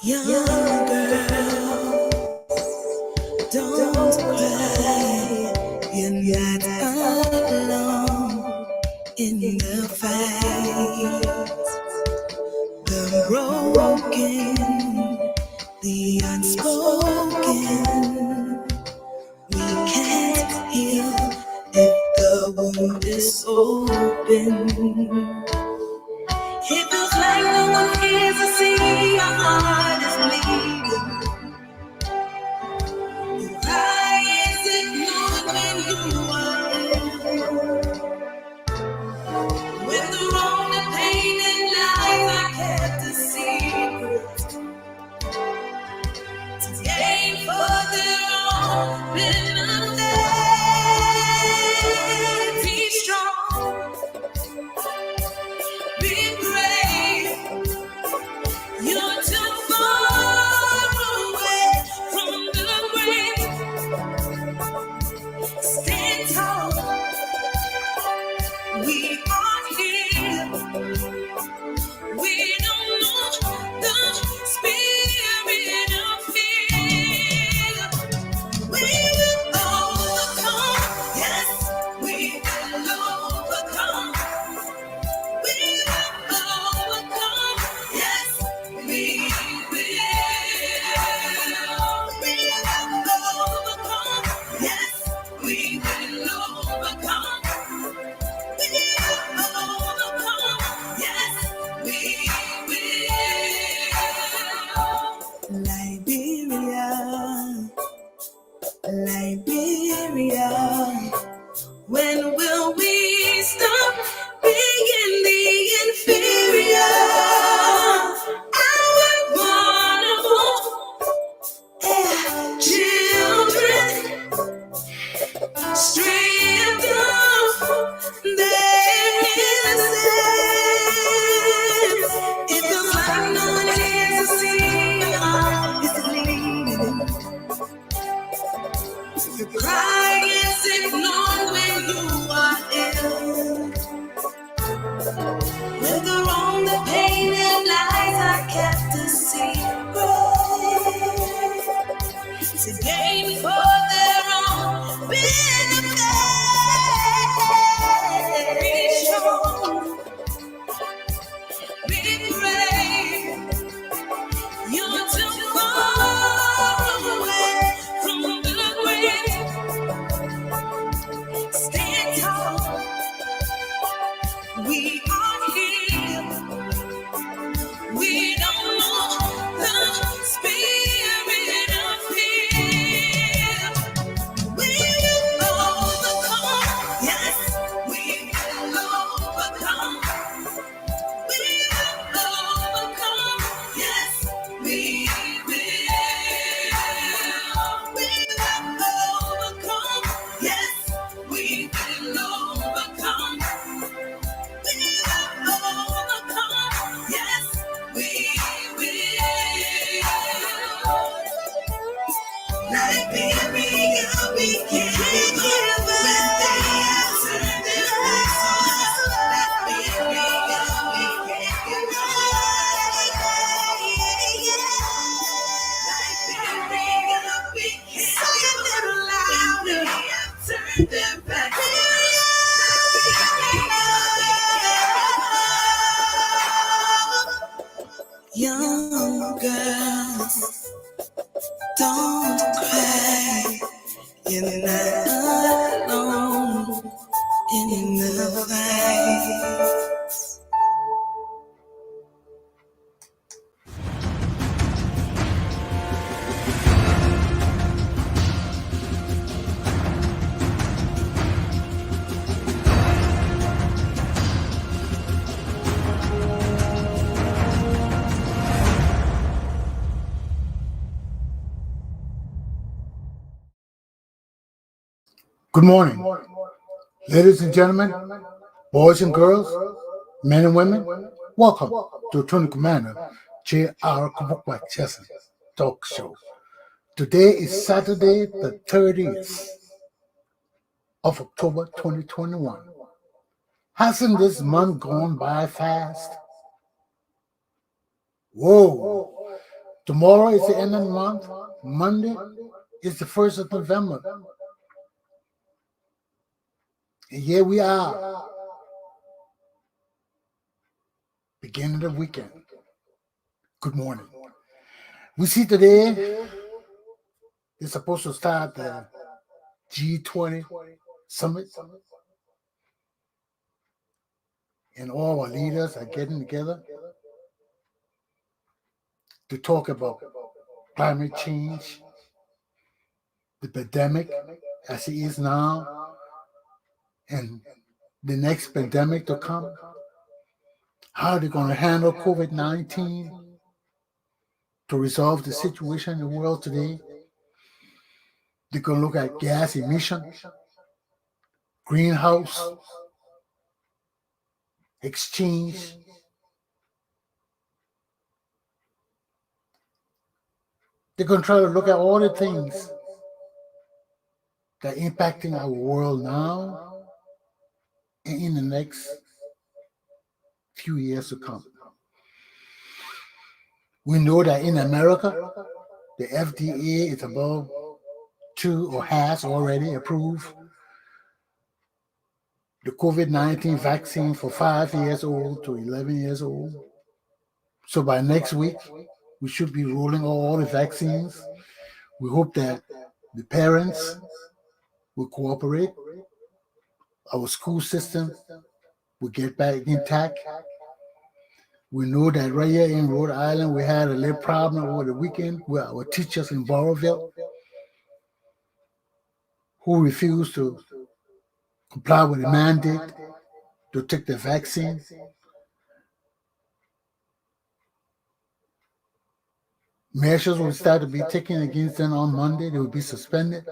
Young girl, don't cry. You're not alone in the fight. The broken, the unspoken, we can't heal if the wound is open. It feels like no one cares to see your heart is bleeding. Your cry is ignored when you are ill. When the wrong and pain and lies are kept a secret, to gain for their own benefit. Be strong, be brave. You're too far away from the grave. Stand tall. We are here. We don't know the spirit of fear. We will overcome. Yes, we will overcome. We will overcome. Yes, we will. We will overcome. Yes, we will overcome. We will overcome. Yes, we will. Liberia, when will we stop being the inferior? Our vulnerable children, stripped of their innocence. It feels like no one cares to see your heart is bleeding. Your cry is ignored when you are ill. When the wrong, the pain and lies are kept a secret, to gain for their own benefit. Be strong, be brave. You're too far away from the grave. Stand tall. We are here. We don't know the spirit of fear. We will overcome. Yes, we will overcome. We will overcome. Yes, we will. We will overcome. Yes, we will overcome. We will overcome. Yes, we will. Liberia, we can't give up when they have turned their backs on us. Liberia, we can't give up. Liberia, we can't give up. Say a little louder. They have turned their backs on us. Young girls, don't cry. You're not alone in the fight. Good morning, ladies and gentlemen, boys and girls, men and women. Welcome to Attorney Commander Galpohkpa Chesson Talk Show. Today is Saturday, the 30th of October 2021. Hasn't this month gone by fast? Whoa! Tomorrow is the end of the month. Monday is the 1st of November. And here we are, beginning of the weekend. Good morning. We see today it's supposed to start the G20 summit, and all our leaders are getting together to talk about climate change, the pandemic as it is now, and the next pandemic to come. How they're going to handle COVID-19 to resolve the situation in the world today. They're going to look at gas emission, greenhouse, exchange. They're going to try to look at all the things that are impacting our world now and in the next few years to come. We know that in America, the FDA is about to or has already approved the COVID-19 vaccine for 5 years old to 11 years old. So by next week, we should be rolling all the vaccines. We hope that the parents will cooperate. Our school system will get back intact. We know that right here in Rhode Island, we had a little problem over the weekend with our teachers in Boroville who refused to comply with the mandate to take the vaccine. Measures will start to be taken against them on Monday. They will be suspended.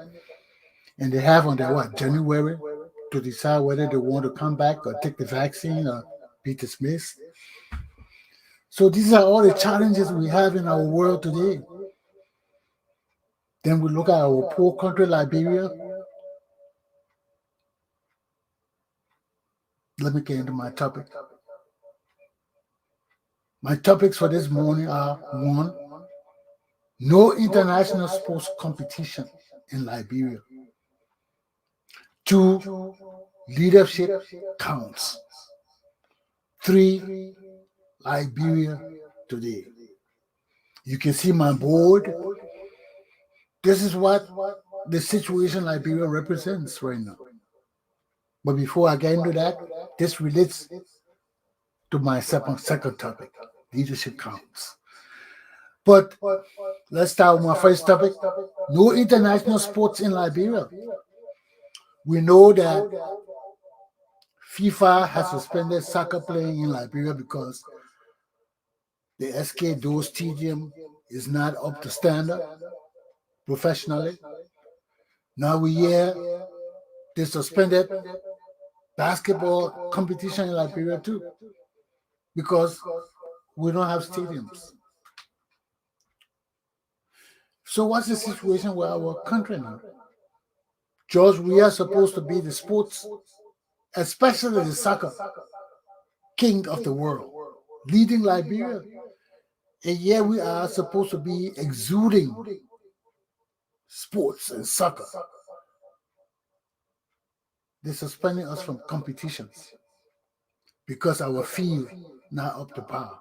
And they have until January to decide whether they want to come back or take the vaccine or be dismissed. So these are all the challenges we have in our world today. Then we look at our poor country, Liberia. Let me get into my topic. My topics for this morning are: 1, no international sports competition in Liberia. 2, leadership counts. 3, Liberia today. You can see my board. This is what the situation Liberia represents right now. But before I get into that, this relates to my second topic, leadership counts. But let's start with my first topic. No international sports in Liberia. We know that FIFA has suspended soccer playing in Liberia because the SK Dose Stadium is not up to standard professionally. Now we hear they suspended basketball competition in Liberia too because we don't have stadiums. So what's the situation with our country now? George, we are supposed to be the sports, especially the soccer, king of the world, leading Liberia. And yet we are supposed to be exuding sports and soccer. They're suspending us from competitions because our field not up to par.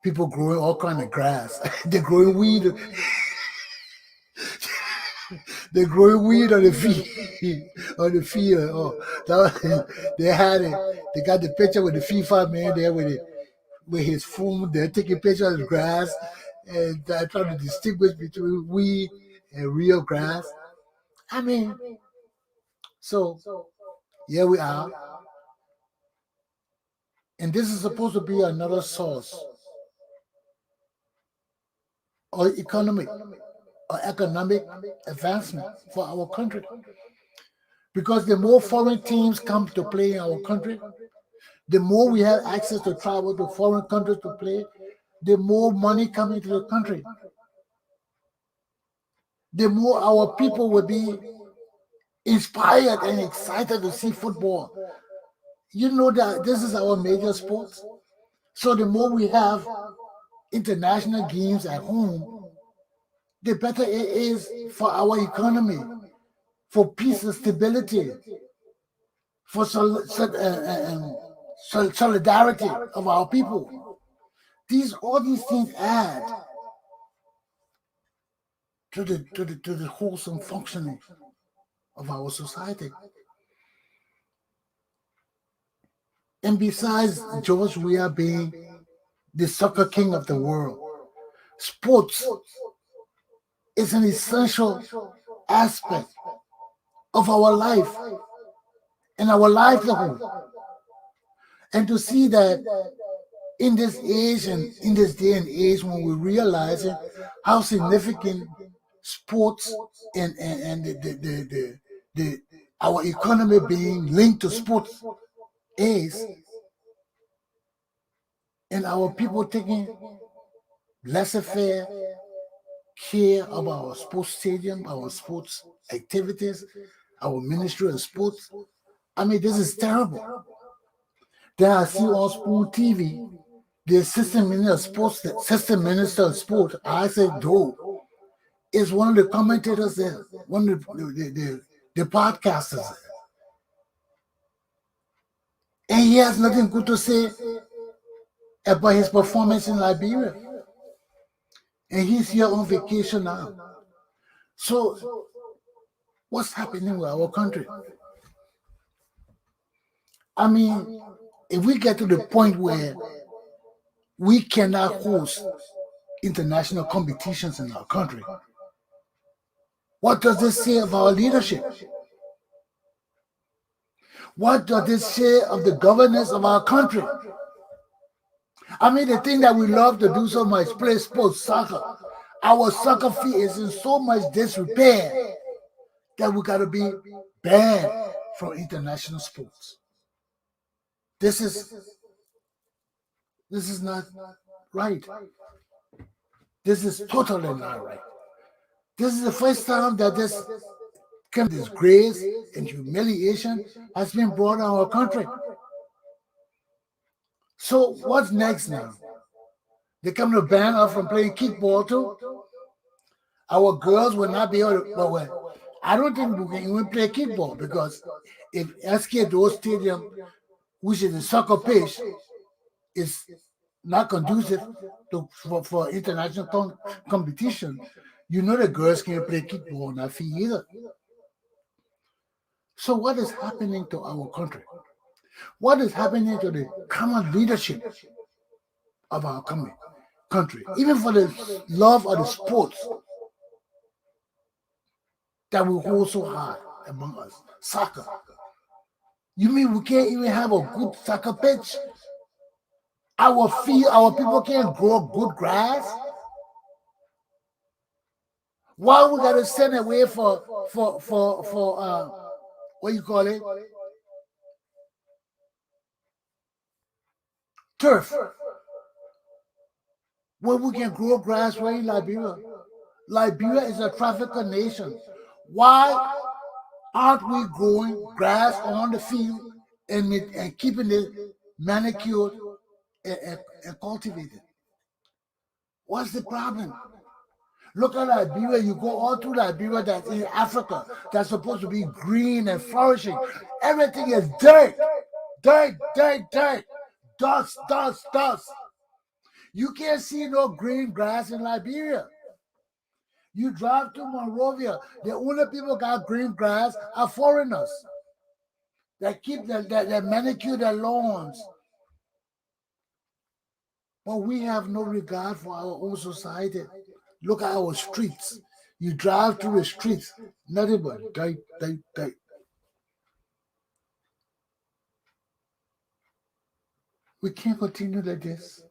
People growing all kind of grass. They're growing weed. They're growing weed on the field. On the field. Oh, they had it. They got the picture with the FIFA man there with his phone. They're taking pictures of the grass and they're trying to distinguish between weed and real grass. I mean, so here we are. And this is supposed to be another source or economic advancement for our country. Because the more foreign teams come to play in our country, the more we have access to travel to foreign countries to play, the more money comes into the country. The more our people will be inspired and excited to see football. You know that this is our major sport. So the more we have international games at home, the better it is for our economy, for peace and stability, for solidarity of our people. All these things add to the wholesome functioning of our society. And besides George Weah being the soccer king of the world, sports is an essential aspect of our life and our livelihood. And to see that in this age and in this day and age, when we realize how significant sports and the our economy being linked to sports is, and our people taking laissez-faire care of our sports stadium, our sports activities, our ministry of sports. I mean, this is terrible. Then I see on Spoon TV, the assistant minister of sports, Isaac Doe, is one of the commentators there, one of the podcasters there. And he has nothing good to say about his performance in Liberia. And he's here on vacation now. So, what's happening with our country? I mean, if we get to the point where we cannot host international competitions in our country, what does this say of our leadership? What does this say of the governance of our country? I mean, the thing that we love to do so much, play sports, soccer. Our soccer field is in so much disrepair that we got to be banned from international sports. This is not right. This is totally not right. This is the first time that this kind of disgrace and humiliation has been brought on our country. So what's next now? They come to ban us from playing kickball too? Our girls will not be able to, well, I don't think we can even play kickball, because if SK Dole Stadium, which is a soccer pitch, is not conducive for international competition, you know the girls can't play kickball on that field either. So what is happening to our country? What is happening to the common leadership of our country? Even for the love of the sports that we hold so high among us, soccer. You mean we can't even have a good soccer pitch? Our people can't grow good grass? Why we gotta send away for what you call it? Turf. Where we can grow grass right in Liberia. Liberia is a tropical nation. Why aren't we growing grass on the field and keeping it manicured and cultivated? What's the problem? Look at Liberia. You go all through Liberia that's in Africa, that's supposed to be green and flourishing. Everything is dirt. Dirt, dirt, dirt. Dust, dust, dust. You can't see no green grass in Liberia. You drive to Monrovia, the only people got green grass are foreigners that keep that manicure their lawns. But we have no regard for our own society. Look at our streets. You drive through the streets, nothing but dirt, dirt, dirt. We can't continue like this.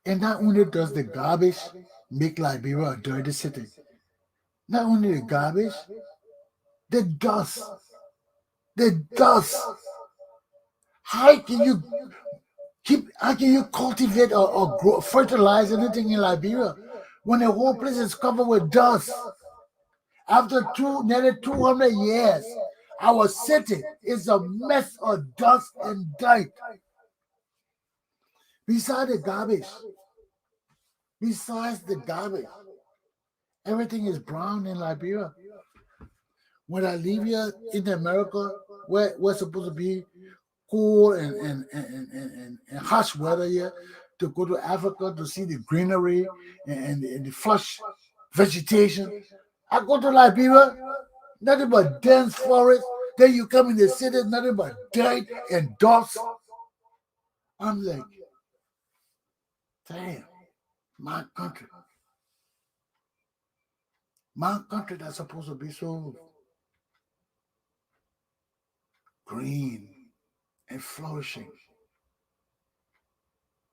And not only does the garbage make Liberia a dirty city, not only the garbage, the dust. The dust. How can you cultivate or grow, fertilize anything in Liberia when the whole place is covered with dust? After nearly 200 years, our city is a mess of dust and dirt. Besides the garbage, besides the garbage, everything is brown in Liberia. When I leave here in America, where we're supposed to be cool and harsh weather here, to go to Africa to see the greenery and the flush vegetation. I go to Liberia, nothing but dense forest. Then you come in the city, nothing but dirt and dust. I'm like, damn, my country. My country that's supposed to be so green and flourishing.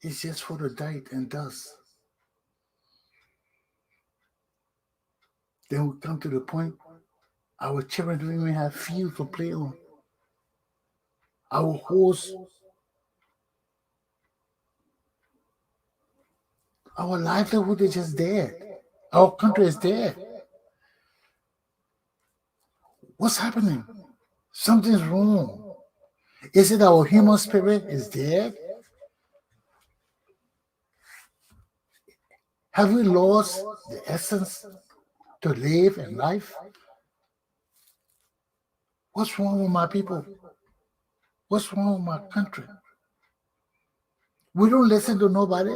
It's just for the dirt and dust. Then we come to the point our children don't even have field to play on. Our horse, our livelihood is just dead. Our country is dead. What's happening? Something's wrong. Is it our human spirit is dead? Have we lost the essence to live in life? What's wrong with my people? What's wrong with my country? We don't listen to nobody.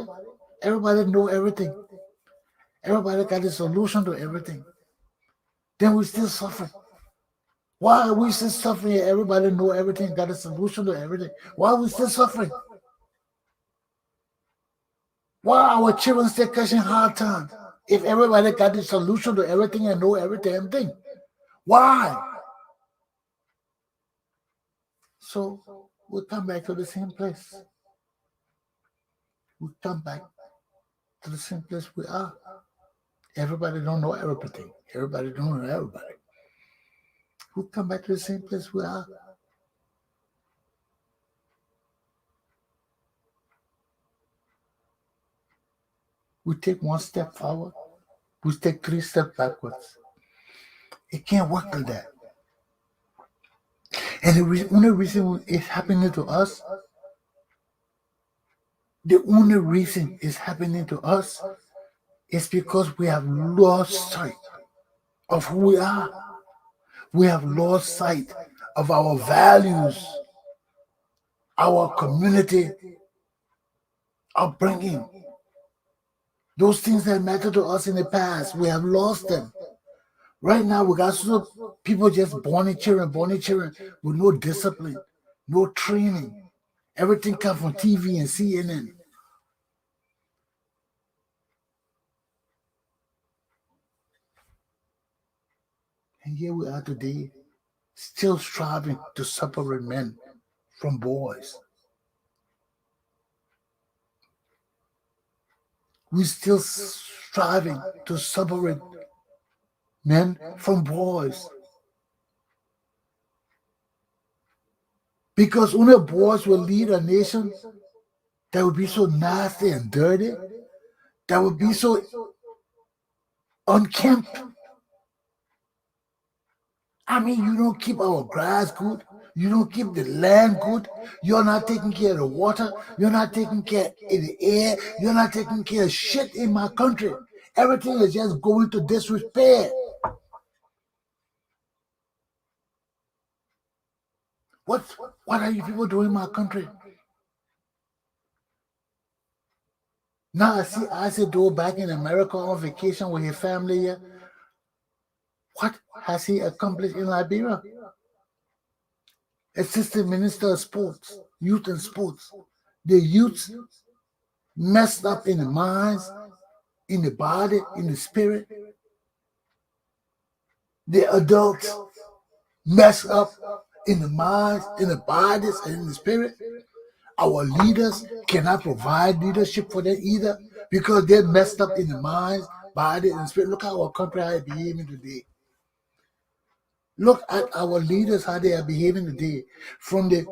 Everybody know everything. Everybody got a solution to everything. Then we still suffer. Why are we still suffering? Everybody know everything, got a solution to everything. Why are we still suffering? Why are our children still catching hard time? If everybody got the solution to everything and know every damn thing. Why? So we come back to the same place. We come back to the same place we are. Everybody don't know everything. Everybody don't know everybody. We come back to the same place we are. We take one step forward. We take 3 steps backwards. It can't work like that. And the only reason it's happening to us, is because we have lost sight of who we are. We have lost sight of our values, our community upbringing. Those things that mattered to us in the past, we have lost them. Right now, we got some people just born children with no discipline, no training. Everything comes from TV and CNN. And here we are today, still striving to separate men from boys. We're still striving to separate men from boys. Because only boys will lead a nation that would be so nasty and dirty, that would be so unkempt. I mean, you don't keep our grass good. You don't keep the land good. You're not taking care of the water. You're not taking care of the air. You're not taking care of shit in my country. Everything is just going to disrepair. What are you people doing in my country? Now I see Isidore back in America on vacation with his family here. What has he accomplished in Liberia? Assistant Minister of Sports, Youth and Sports. The youths messed up in the minds, in the body, in the spirit. The adults messed up in the minds, in the bodies, and in the spirit. Our leaders cannot provide leadership for them either because they're messed up in the minds, body, and spirit. Look how our country is behaving today. Look at our leaders, how they are behaving today. From the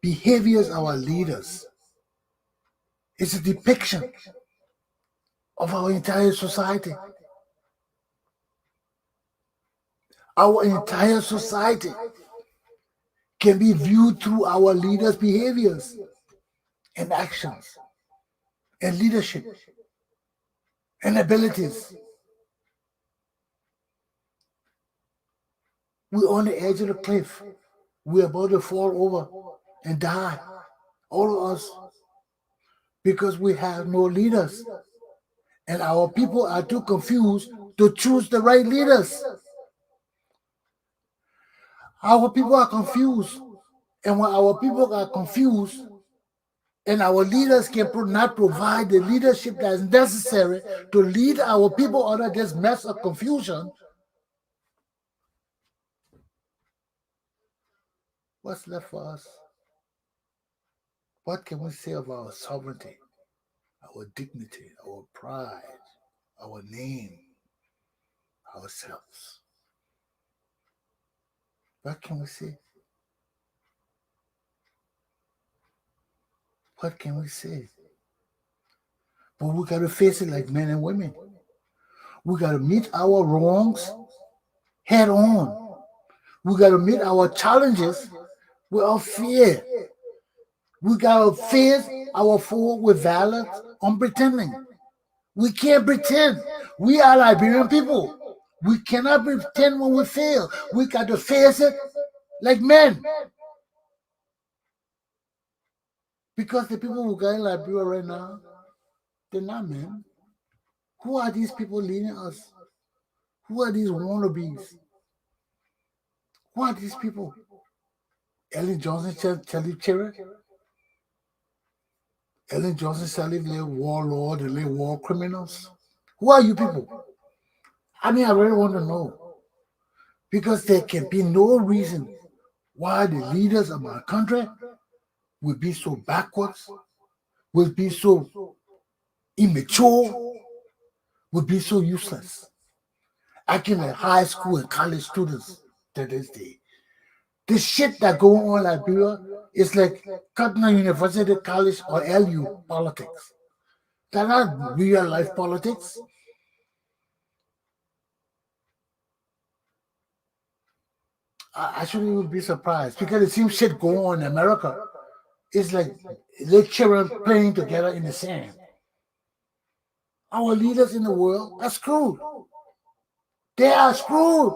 behaviors of our leaders, it's a depiction of our entire society. Our entire society can be viewed through our leaders' behaviors and actions. and leadership and abilities. We're on the edge of the cliff. We're about to fall over and die. All of us. Because we have no leaders. And our people are too confused to choose the right leaders. Our people are confused. And when our people are confused, and our leaders not provide the leadership that is necessary to lead our people out of this mess of confusion, what's left for us? What can we say of our sovereignty, our dignity, our pride, our name, ourselves? What can we say? What can we say? But we got to face it like men and women. We got to meet our wrongs head on. We got to meet our challenges without fear. We got to face our foe with valor, unpretending. We can't pretend. We are Liberian people. We cannot pretend when we fail. We got to face it like men. Because the people who got in Liberia right now, they're not men. Who are these people leading us? Who are these wannabes? Who are these people? Ellen Johnson, Charlie Cherry? Ellen Johnson, Charlie, they're warlord, they're war criminals. Who are you people? I mean, I really want to know. Because there can be no reason why the leaders of my country will be so backwards, will be so immature, will be so useless. I can at high school and college students to this day. The shit that go on in Liberia is like Cutner University, College, or LU politics. They're not real life politics. I shouldn't even be surprised because the same shit going on in America. It's like little children playing together in the sand. Our leaders in the world are screwed. They are screwed.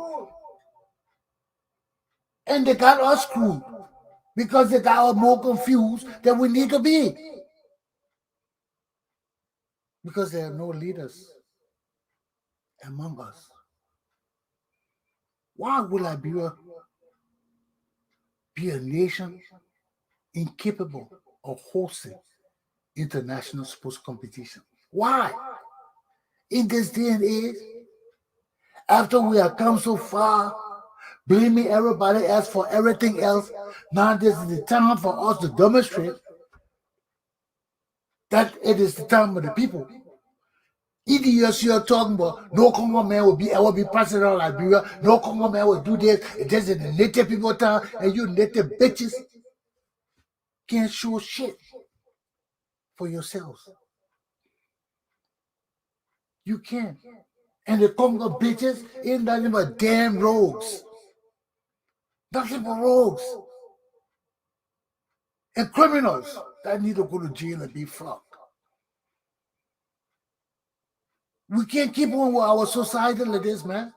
And they got us screwed because they got us more confused than we need to be. Because there are no leaders among us. Why would Liberia be a nation incapable of hosting international sports competition? Why? In this day and age, after we have come so far, blaming everybody else for everything else, now this is the time for us to demonstrate that it is the time of the people. Idiots you're talking about, no Congo man will be president of Liberia, no Congo man will do this, this is the native people town, and you native bitches can't show shit for yourselves. You can't. And the Congo bitches ain't nothing but damn rogues. Nothing but rogues. And criminals that need to go to jail and be flogged. We can't keep on with our society like this, man.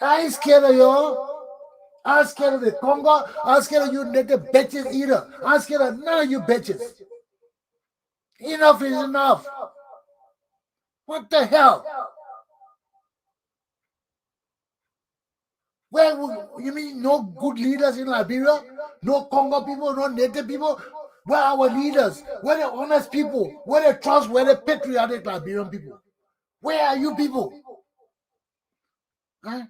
I ain't scared of y'all. I'm scared of the Congo. I'm scared of you native bitches either. I'm scared of none of you bitches. Enough is enough. What the hell? Well, you mean no good leaders in Liberia? No Congo people, no native people? Where are our leaders? Where are the honest people? Where are the trustworthy, patriotic Liberian people? Where are you people? Huh?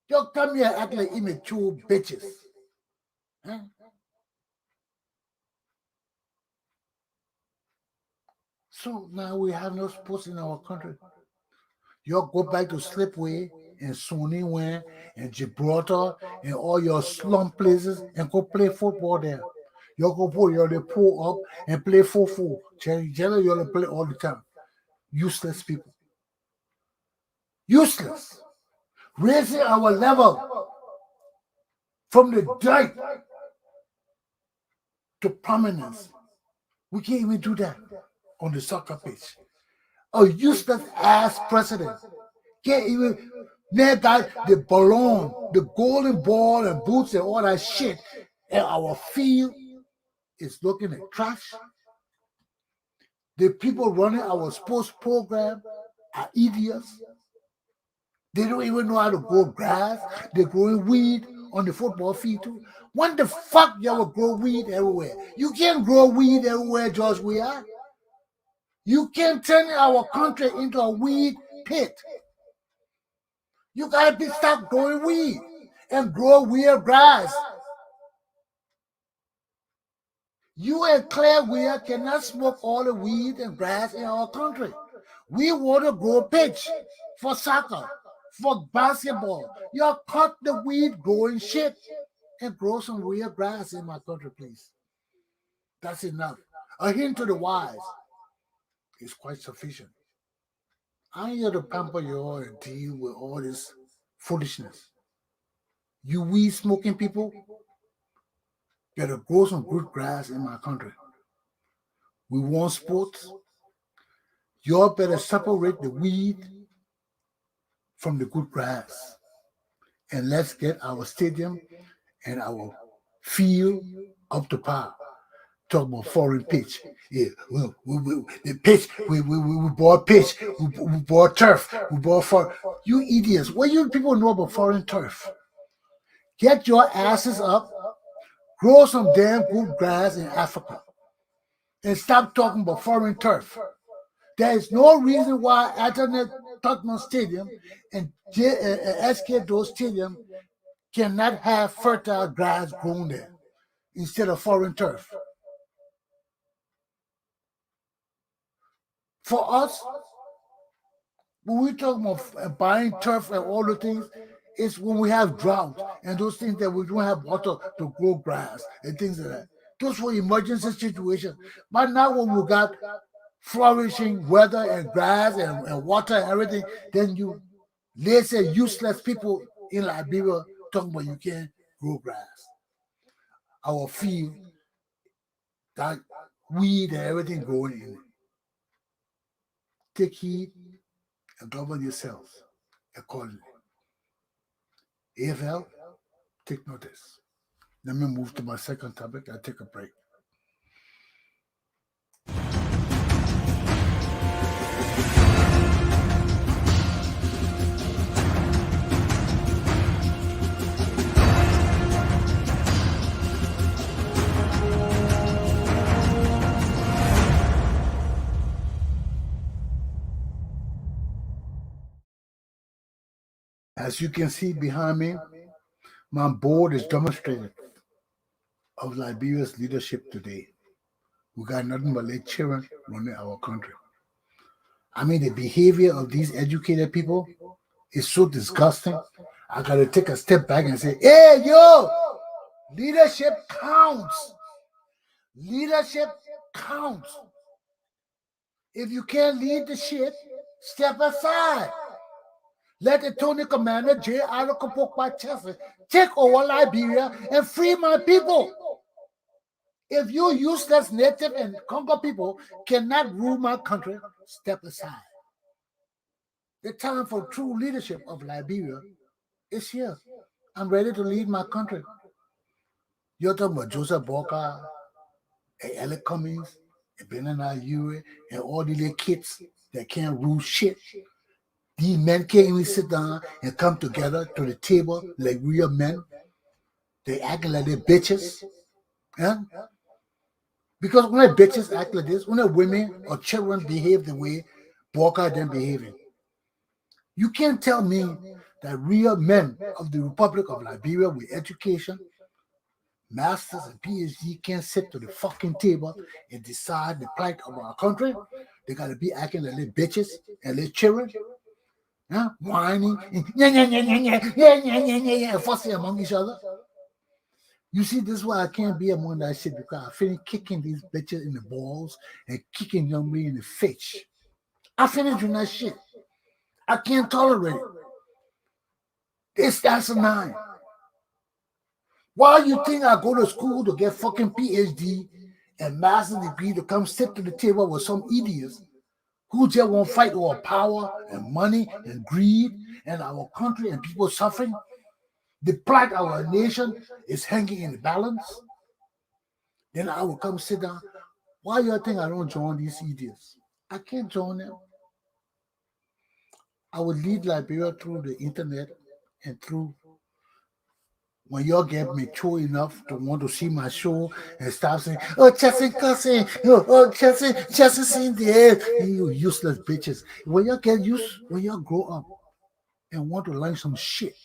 You come here and act like immature bitches. Huh? So now we have no sports in our country. You go back to Slipway and Sony Wen and Gibraltar and all your slum places and go play football there. You go pull up and play 4-4. Jelly, you play all the time. Useless people. Useless. Raising our level from the dirt to prominence We can't even do that on the soccer pitch. A useless ass president can't even. They got the balloon, the golden ball and boots and all that shit, and our field is looking at trash. The people running our sports program are idiots. They don't even know how to grow grass. They're growing weed on the football field too. When the fuck y'all grow weed everywhere? You can't grow weed everywhere, George. We are. You can't turn our country into a weed pit. You gotta stop growing weed and grow weird grass. You and Claire Weir cannot smoke all the weed and grass in our country. We want to grow pitch for soccer, for basketball. You cut the weed growing shit and grow some real grass in my country, please. That's enough. A hint to the wise is quite sufficient. I ain't here to pamper you all and deal with all this foolishness. You weed smoking people better grow some good grass in my country. We want sports. Y'all better separate the weed from the good grass. And let's get our stadium and our field up to par. Talk about foreign pitch. Yeah, the pitch. We bought pitch. We bought turf. We bought for you idiots. What you people know about foreign turf? Get your asses up. Grow some damn good grass in Africa. And stop talking about foreign turf. There is no reason why Antoinette Tottenham Stadium and SK Dose Stadium cannot have fertile grass grown there instead of foreign turf. For us, when we talk about buying turf and all the things, it's when we have drought and those things that we don't have water to grow grass and things like that. Those were emergency situations. But now when we got flourishing weather and grass and water and everything, then you lazy, useless people in Liberia talking about you can't grow grass. Our field, that weed and everything growing in it. Take heed and govern yourselves accordingly. AFL, take notice. Let me move to my second topic. I'll take a break. As you can see behind me, my board is demonstrated of Liberia's leadership today. We got nothing but late children running our country. I mean, the behavior of these educated people is so disgusting. I got to take a step back and say, hey, yo, leadership counts. Leadership counts. If you can't lead the shit, step aside. Let the Tony Commander Galpohkpa Chesson take over Liberia and free my people. If you useless native and Congo people cannot rule my country, step aside. The time for true leadership of Liberia is here. I'm ready to lead my country. You're talking about Joseph Boka, and Alec Cummings, and Benana Yuri, and all the little kids that can't rule shit. These men can't even sit down and come together to the table like real men. They acting like they're bitches. Yeah? Because when the bitches act like this, when the women or children behave the way Boka them behaving, you can't tell me that real men of the Republic of Liberia with education, masters and PhD can't sit to the fucking table and decide the plight of our country. They gotta be acting like little bitches and little children. Yeah, whining, and fussing among each other. You see, this is why I can't be among that shit, because I finish kicking these bitches in the balls and kicking young men in the face. I finish doing that shit. I can't tolerate it. That's a 9. Why you think I go to school to get fucking PhD and master degree to come sit to the table with some idiots who just won't fight over power and money and greed and our country and people suffering. The plight of our nation is hanging in the balance. Then I will come sit down. Why you think I don't join these idiots? I can't join them. I would lead Liberia through the internet and through when y'all get mature enough to want to see my show and start saying, oh, Chesson cussing, Chesson in the air, you useless bitches. When y'all get used, when y'all grow up and want to learn some shit,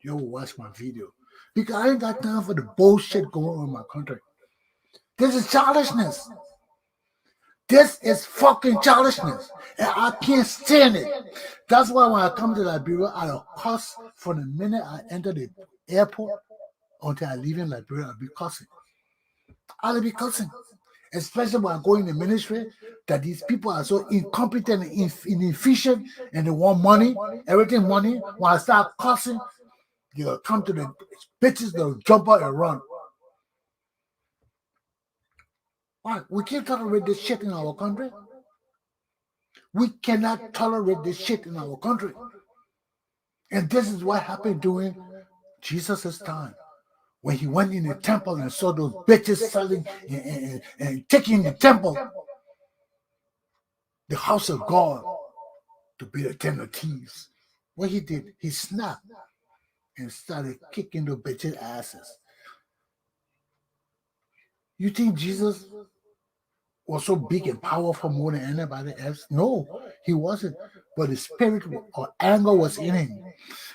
you will watch my video. Because I ain't got time for the bullshit going on in my country. This is childishness. This is fucking childishness. And I can't stand it. That's why when I come to Liberia, I'll cuss from the minute I enter the airport until I leave in Liberia. I'll be cussing. I'll be cussing. Especially when I go in the ministry, that these people are so incompetent and inefficient and they want money, everything money. When I start cussing, you'll come to the bitches, they'll jump out and run. Why? We can't tolerate this shit in our country. We cannot tolerate this shit in our country. And this is what happened during Jesus' time. When he went in the temple and saw those bitches selling and taking the temple, the house of God, to be the den of thieves. What he did, he snapped and started kicking the bitches' asses. You think Jesus was so big and powerful more than anybody else? No, he wasn't. But the spirit of anger was in him.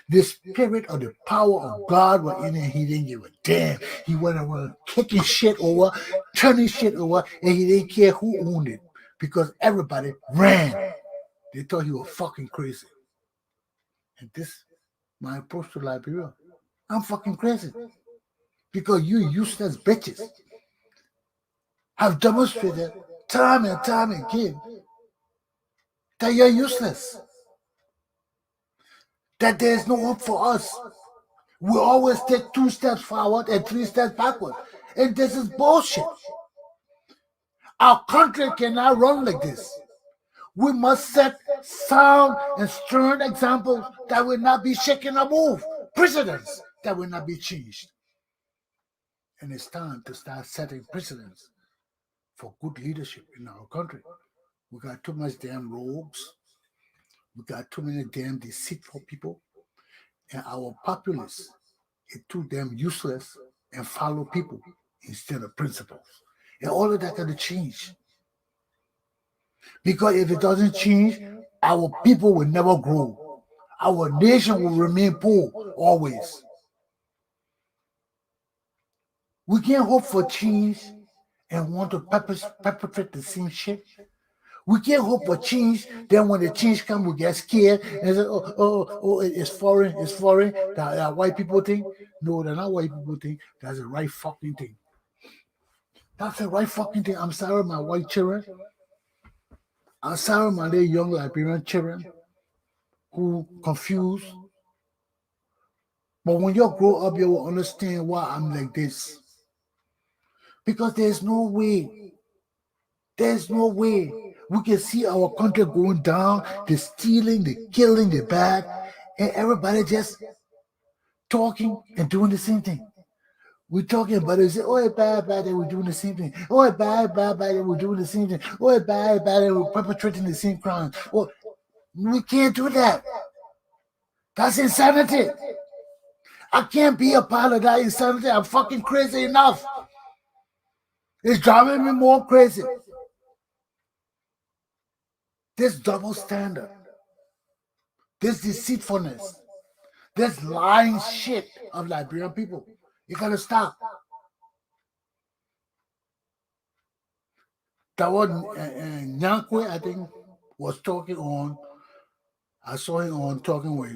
The spirit of the power of God was in him. He didn't give a damn. He went around kicking shit over, turning shit over, and he didn't care who owned it because everybody ran. They thought he was fucking crazy. And this, my approach to Liberia. I'm fucking crazy because you useless bitches have demonstrated time and time again that you're useless, that there's no hope for us. We always take 2 steps forward and 3 steps backward, and this is bullshit. Our country cannot run like this. We must set sound and stern examples that will not be shaken or moved, precedents that will not be changed. And it's time to start setting precedents for good leadership in our country. We got too much damn rogues. We got too many damn deceitful people. And our populace is too damn useless and follow people instead of principles. And all of that got to change. Because if it doesn't change, our people will never grow. Our nation will remain poor always. We can't hope for change and want to perpetrate the same shit. We can't hope for change. Then when the change comes, we get scared and say, oh, it's foreign. That white people think. No, they're not white people think. That's the right fucking thing. That's the right fucking thing. I'm sorry, my white children. I'm sorry, my little young Liberian children who confused. But when you grow up, you will understand why I'm like this. Because there's no way. There's no way we can see our country going down, the stealing, the killing, the bad, and everybody just talking and doing the same thing. We're talking about it, say, oh, it's bad, and we're doing the same thing. Oh, it's bad, and we're doing the same thing. Oh, it's bad, and we're perpetrating the same crime. Oh, we can't do that. That's insanity. I can't be a part of that insanity. I'm fucking crazy enough. It's driving me more crazy. This double standard, this deceitfulness, this lying shit of Liberian people, you gotta stop. That was Nyankwe, I think, was talking on. I saw him on talking with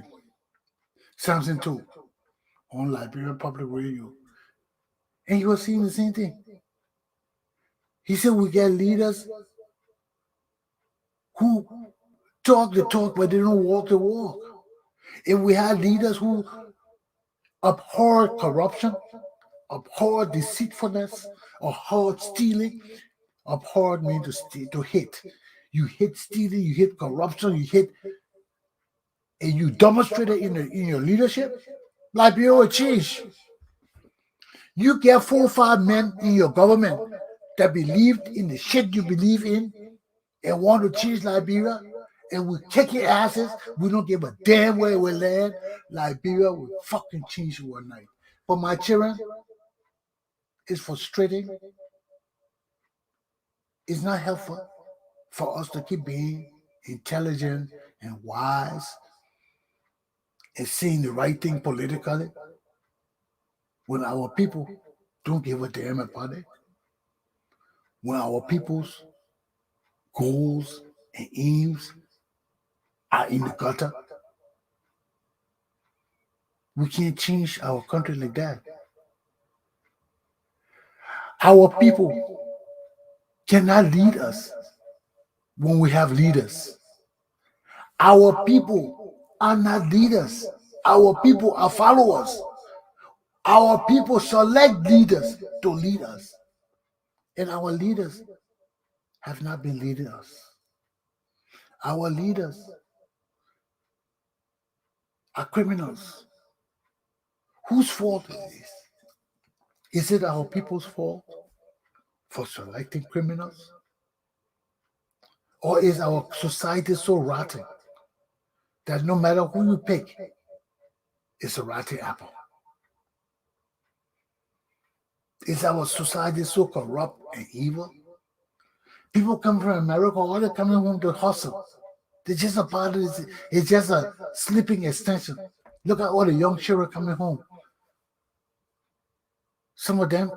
Samson too on Liberian Public Radio, and he was saying the same thing. He said we get leaders who talk the talk, but they don't walk the walk. If we had leaders who abhor corruption, abhor deceitfulness, or hard stealing. Abhor means to to hit. You hit stealing, you hit corruption, you hit, and you demonstrate it in your leadership. Liberia will change. You get 4 or 5 men in your government that believed in the shit you believe in and want to change Liberia, and we kick your asses. We don't give a damn where we land. Liberia will fucking change overnight. But my children, it's frustrating. It's not helpful for us to keep being intelligent and wise and saying the right thing politically when our people don't give a damn about it. When our people's goals and aims are in the gutter, we can't change our country like that. Our people cannot lead us when we have leaders. Our people are not leaders. Our people are followers. Our people select leaders to lead us. And our leaders have not been leading us. Our leaders are criminals. Whose fault is this? Is it our people's fault for selecting criminals? Or is our society so rotten that no matter who you pick, it's a rotten apple? Is our society so corrupt and evil? People come from America, all they're coming home to hustle. They're just a part of this. It's just a sleeping extension. Look at all the young children coming home. Some of them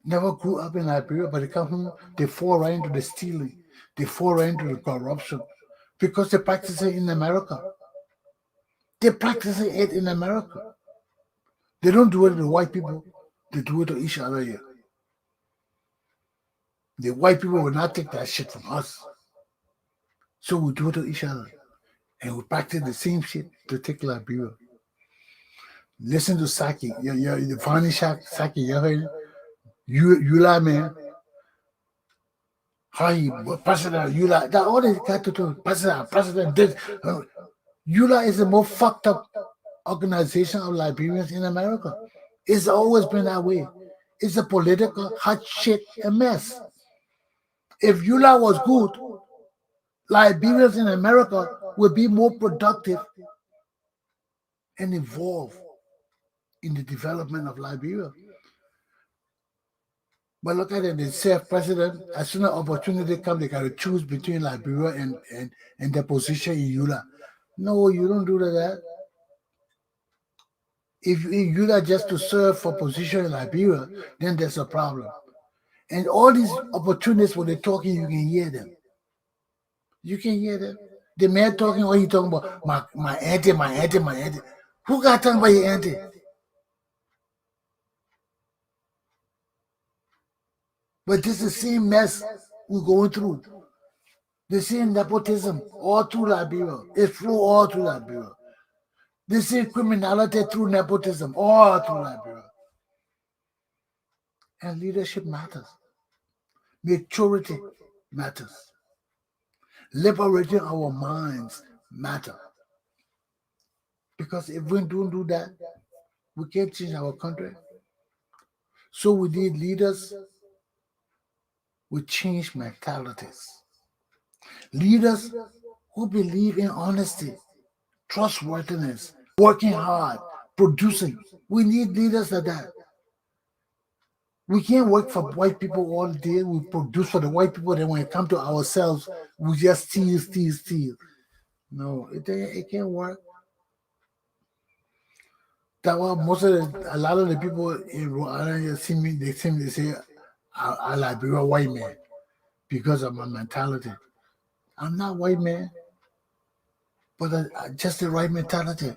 never grew up in Liberia, but they come home, they fall right into the stealing. They fall right into the corruption because they practice it in America. They practice it in America. They don't do it to the white people. They do it to each other here. The white people will not take that shit from us. So we do it to each other. And we practice the same shit to take Liberia. Listen to Saki. The funny Saki, you heard it? You lie, man. How you, President, you lie. That all they got to do, President, this. ULA is the most fucked up organization of Liberians in America. It's always been that way. It's a political hot shit and mess. If ULA was good, Liberians in America would be more productive and involved in the development of Liberia. But look at it, they say president, as soon as opportunity comes, they got to choose between Liberia and their position in ULA. No, you don't do that. If you are just to serve for position in Liberia, then there's a problem. And all these opportunists, when they're talking, you can hear them. You can hear them. The man talking, what he talking about? My auntie, my auntie, my auntie. Who got talking about your auntie? But this is the same mess we're going through. The same nepotism all through Liberia. It's through all through Liberia. The same criminality through nepotism all through Liberia. And leadership matters. Maturity matters. Liberating our minds matter. Because if we don't do that, we can't change our country. So we need leaders with change mentalities. Leaders who believe in honesty, trustworthiness, working hard, producing. We need leaders like that. We can't work for white people all day. We produce for the white people. Then when it comes to ourselves, we just steal. No, it can't work. That's why a lot of the people in Rhode Island see me, they say, I Liberia white man because of my mentality. I'm not white man, but just the right mentality.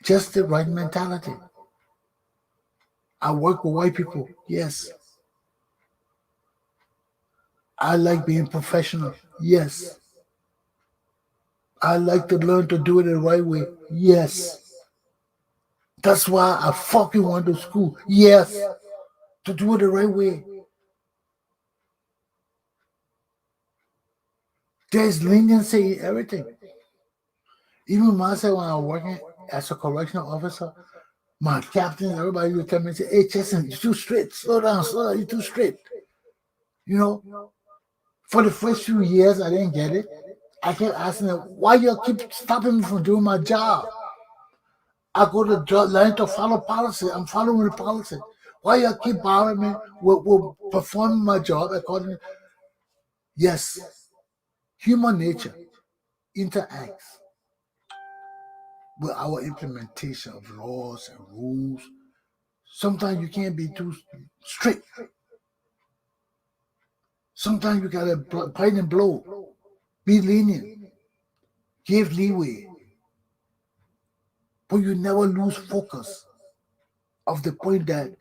Just the right mentality. I work with white people, yes. I like being professional, yes. I like to learn to do it the right way, yes. That's why I fucking went to school. Yes, to do it the right way. There's leniency in everything. Even myself, when I was working as a correctional officer, my captains, everybody would come and say, "Hey, Chesson, you're too straight. Slow down, you're too straight." You know, for the first few years, I didn't get it. I kept asking them, "Why you keep stopping me from doing my job? I go to learn to follow policy. I'm following the policy. Why you keep bothering me with performing my job according?" Yes, human nature interacts with our implementation of laws and rules. Sometimes you can't be too strict. Sometimes you gotta bite and blow. Be lenient. Give leeway. But you never lose focus of the point that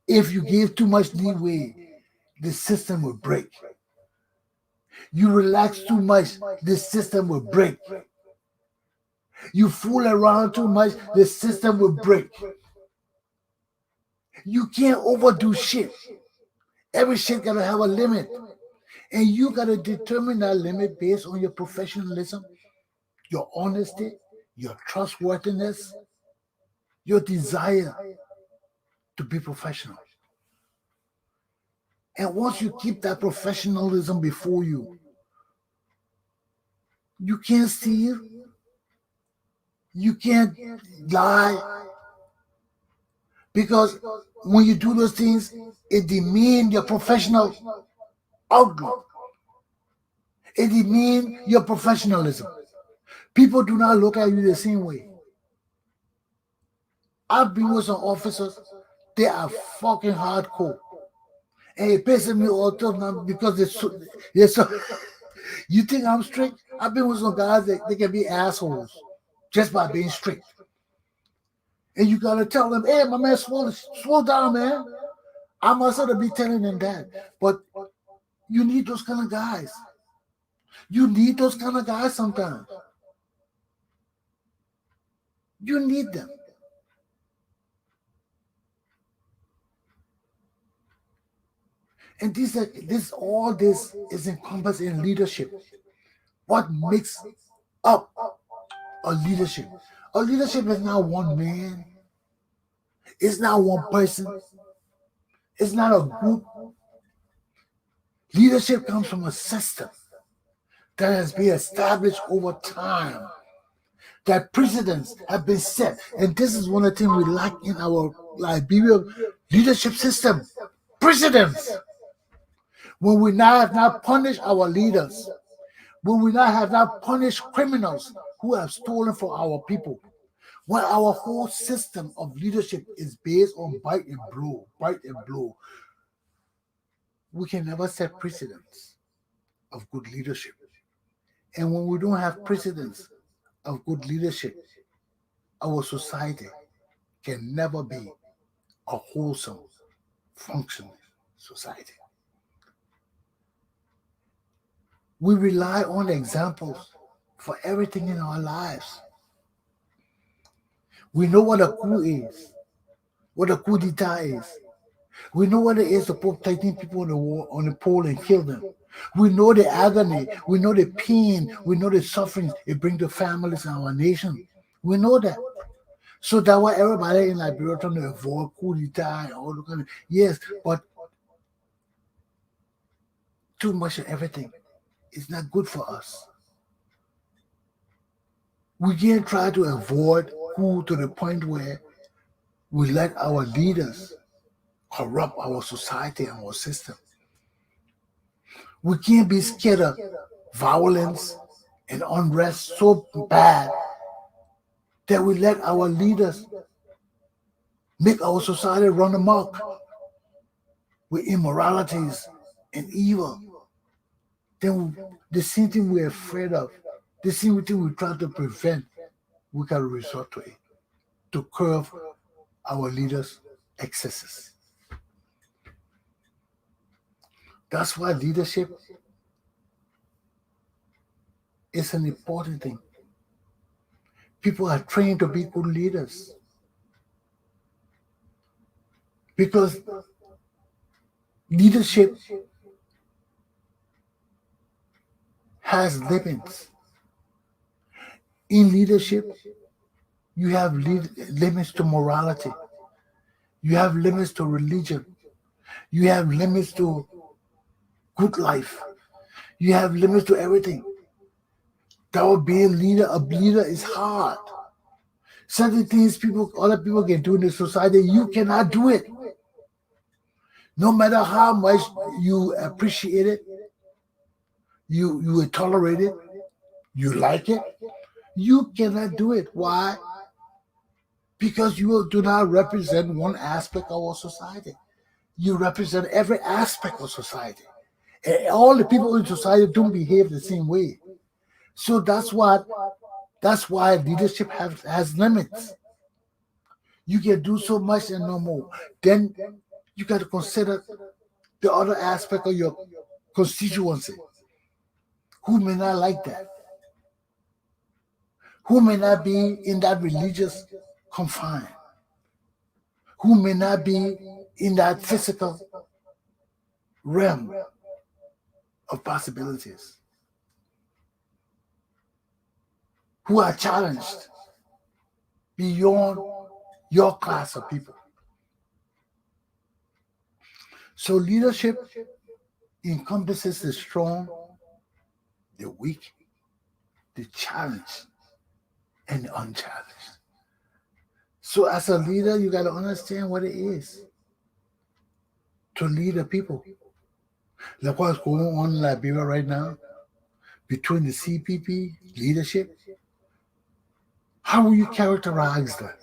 if you give too much leeway, the system will break. You relax too much, the system will break. You fool around too much, the system will break. You can't overdo shit. Every shit gotta have a limit. And you gotta determine that limit based on your professionalism, your honesty, your trustworthiness, your desire to be professional. And once you keep that professionalism before you, you can't steal, you can't lie, because when you do those things, it demeans your professional outlook. It demeans your professionalism. People do not look at you the same way. I've been with some officers, they are fucking hardcore. And it pisses me all the time because they're so you think I'm strict? I've been with some guys that they can be assholes just by being strict. And you gotta tell them, "Hey, my man, slow down, man." I must have to be telling them that. But you need those kind of guys. You need those kind of guys sometimes. You need them. And all this is encompassed in leadership. What makes up a leadership? A leadership is not one man. It's not one person. It's not a group. Leadership comes from a system that has been established over time. That precedents have been set. And this is one of the things we lack in our Liberian leadership system. Precedents. When we now have not punished our leaders, when we now have not punished criminals who have stolen from our people, when our whole system of leadership is based on bite and blow, we can never set precedents of good leadership. And when we don't have precedents of good leadership, our society can never be a wholesome, functioning society. We rely on examples for everything in our lives. We know what a coup is, what a coup d'etat is. We know what it is to put 13 people on the pole and kill them. We know the agony, we know the pain, we know the sufferings it brings to families in our nation. We know that. So that's why everybody in Liberia trying to avoid coup d'etat and all the kind of, yes, but too much of everything is not good for us. We can't try to avoid coup to the point where we let our leaders corrupt our society and our system. We can't be scared of violence and unrest so bad that we let our leaders make our society run amok with immoralities and evil. Then the same thing we're afraid of, the same thing we try to prevent, we got to resort to it to curb our leaders' excesses. That's why leadership is an important thing. People are trained to be good leaders because leadership has limits. In leadership, you have limits to morality. You have limits to religion. You have limits to good life. You have limits to everything. That would be a leader is hard. Certain things other people can do in the society, you cannot do it. No matter how much you appreciate it, you tolerate it, you like it, you cannot do it. Why? Because you do not represent one aspect of our society. You represent every aspect of society. And all the people in society don't behave the same way. So that's why leadership has limits. You can do so much and no more. Then you got to consider the other aspect of your constituency. Who may not like that? Who may not be in that religious confine? Who may not be in that physical realm of possibilities? Who are challenged beyond your class of people? So leadership encompasses the strong, the weak, the challenged, and the unchallenged. So as a leader, you got to understand what it is to lead the people. Like what's going on in Liberia right now between the CPP leadership. How will you characterize that?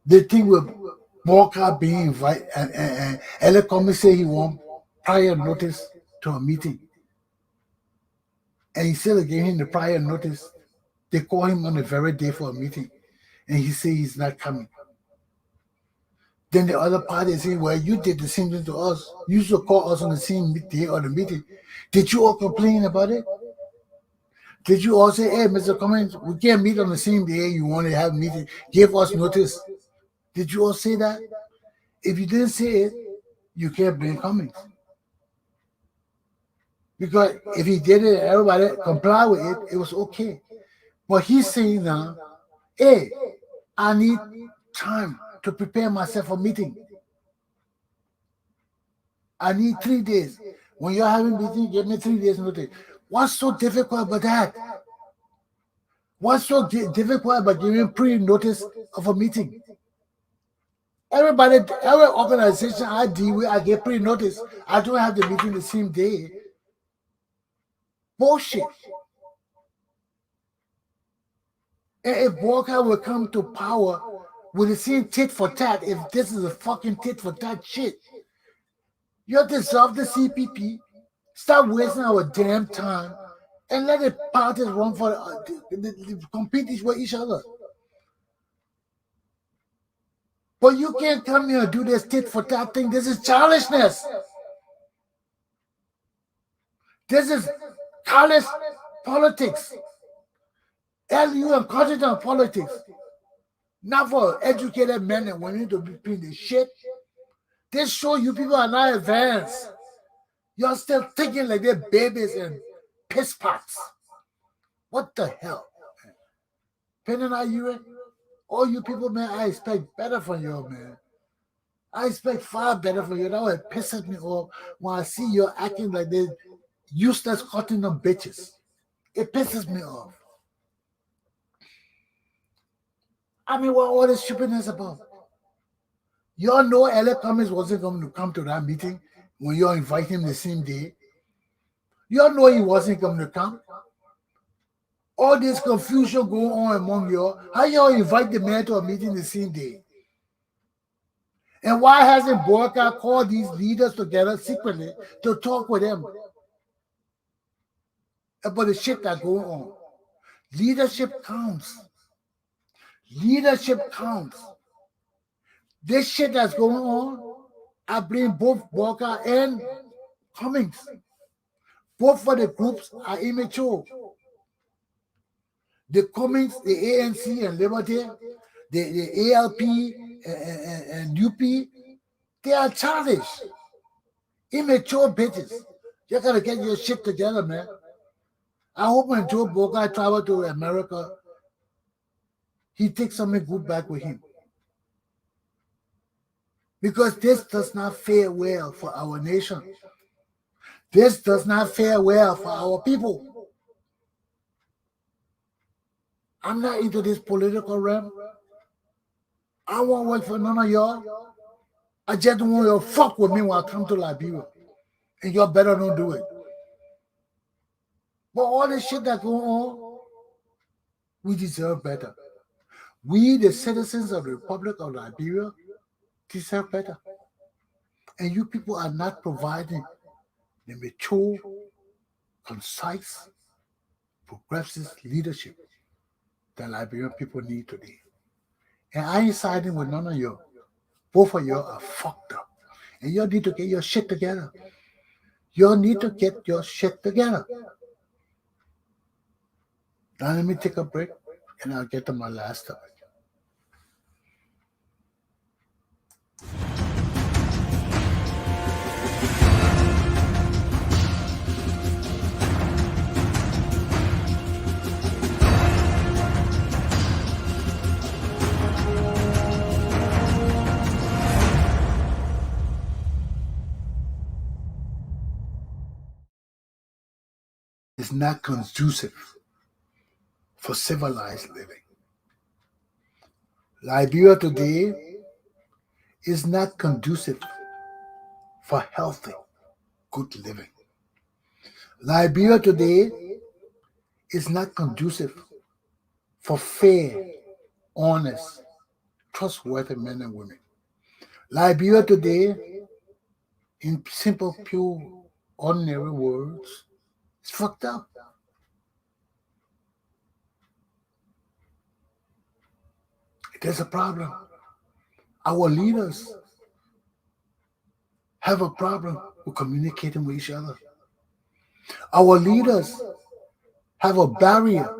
They think with Walker being invited, and Elecom say he want prior notice to a meeting. And instead of giving him the prior notice, they call him on the very day for a meeting. And he says he's not coming. Then the other party say, well, you did the same thing to us. You should call us on the same day or the meeting. Did you all complain about it? Did you all say, hey, Mr. Cummings, we can't meet on the same day you want to have a meeting. Give us notice. Did you all say that? If you didn't say it, you can't blame Cummings. Because if he did it, everybody comply with it, it was okay. But he's saying now, hey, I need time to prepare myself for meeting. I need 3 days. When you're having a meeting, give me 3 days notice. What's so difficult about that? What's so difficult about giving pre-notice of a meeting? Every organization I deal with, I get pre-notice. I don't have the meeting the same day. Bullshit. And if Walker will come to power with the same tit for tat, if this is a fucking tit for tat shit, you have to dissolve the CPP, stop wasting our damn time, and let the parties run for compete with each other. But you can't come here and do this tit for tat thing. This is childishness. This is college politics. LU and continental politics. Not for educated men and women to be doing this shit. This show you people are not advanced. You're still thinking like they're babies and piss pots. What the hell? Depending on you, all you people, man, I expect better from you, man. I expect far better from you. That way it pisses me off when I see you acting like they useless cutting them bitches. It pisses me off. I mean, what all this stupidness about? Y'all know L.A. Cummings wasn't going to come to that meeting when y'all invite him the same day. Y'all know he wasn't going to come. All this confusion going on among y'all. How y'all invite the man to a meeting the same day? And why hasn't Borka called these leaders together secretly to talk with them about the shit that's going on? Leadership counts. Leadership counts. This shit that's going on, I blame both Walker and Cummings. Both of the groups are immature. The Cummings, the ANC and Liberty, the ALP and UP, they are childish, immature bitches. You gotta get your shit together, man. I hope when Joe Boga travel to America, he takes something good back with him. Because this does not fare well for our nation. This does not fare well for our people. I'm not into this political realm. I won't work for none of y'all. I just don't want you to fuck with me when I come to Liberia. And y'all better don't do it. But all this shit that going on, we deserve better. We, the citizens of the Republic of Liberia, deserve better. And you people are not providing the mature, concise, progressive leadership that Liberian people need today. And I ain't siding with none of you. Both of you are fucked up. And you need to get your shit together. You need to get your shit together. Now let me take a break and I'll get to my last topic. It's not conducive for civilized living. Liberia today is not conducive for healthy, good living. Liberia today is not conducive for fair, honest, trustworthy men and women. Liberia today, in simple, pure, ordinary words, is fucked up. There's a problem. Our leaders have a problem with communicating with each other. Our leaders have a barrier.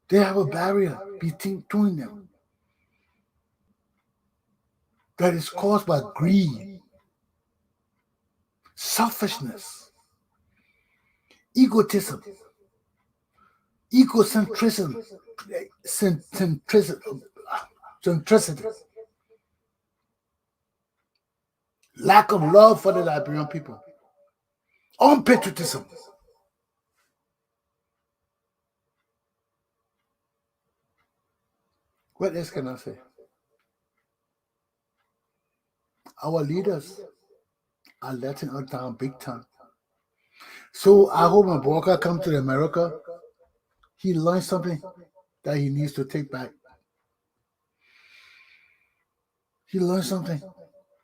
They have a barrier between them that is caused by greed, selfishness, egotism, centricity, lack of love for the Liberian people, unpatriotism. What else can I say? Our leaders are letting us down big time. So I hope when Walker comes to America, he learns something that he needs to take back. He learned something.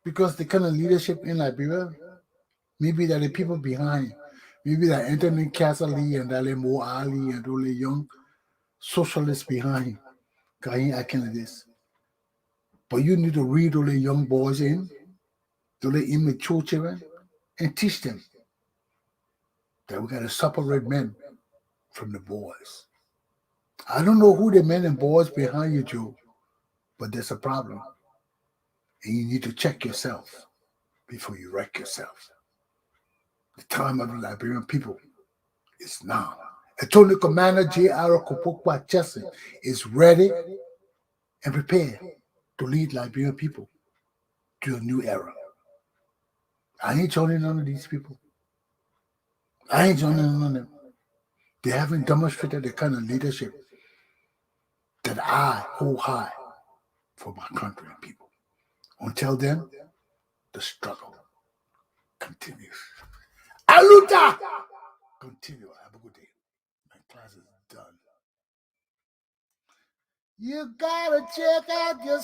Because the kind of leadership in Liberia, maybe that the people behind, maybe that Anthony Cassidy and that Mo Ali and all the young socialists behind, Kahin Akinadis. But you need to read all the young boys in, all the immature children, and teach them that we got to separate men from the boys. I don't know who the men and boys behind you, Joe, but there's a problem. And you need to check yourself before you wreck yourself. The time of the Liberian people is now. Attorney Commander Galpohkpa Chesson is ready and prepared to lead Liberian people to a new era. I ain't joining none of these people. I ain't joining none of them. They haven't demonstrated the kind of leadership that I hold high for my country and people. Until then, the struggle continues. Aluta! Continue. Have a good day. My class is done. You gotta check out your